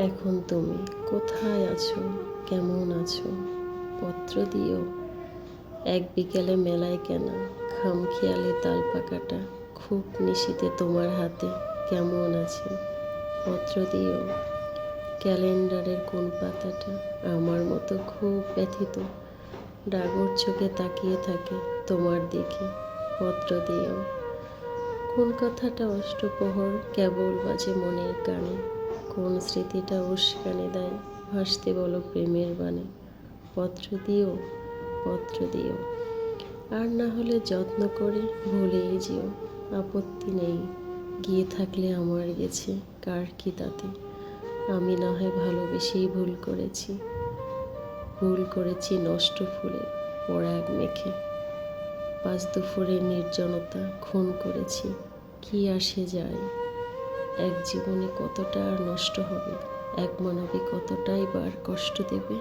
এখন তুমি কোথায় আছো, কেমন আছো? পত্র দিও। এক বিকেলে মেলায় কেনা খামখেয়ালি তাল পাকাটা খুব নিশীথে তোমার হাতে কেমন আছে? পত্র দিও। ক্যালেন্ডারের কোন পাতাটা আমার মতো খুব ব্যথিত, ডাগর চোখে তাকিয়ে থাকে তোমার দিকে? পত্র দিও। কোন কথাটা অষ্টপ্রহর কেবল বাজে মনের কানে? কোন স্মৃতিটা উস্কানি দেয় ভাসতে বলো প্রেমের বাণে? পত্র দিও, পত্র দিও। আর না হলে যত্ন করে ভুলেই যেও, আপত্তি নেই। গিয়ে থাকলে আমার গেছে, কার কি তাতে? আমি না হয় ভালোবেসেই ভুল করেছি নষ্ট ফুলে পরাগ মেখে। পাঁচ দুপুরের নির্জনতা খুন করেছি, কি আসে যায়? এক জীবনে কতটা আর নষ্ট হবে, এক মানবে কতটাই বার কষ্ট দেবে।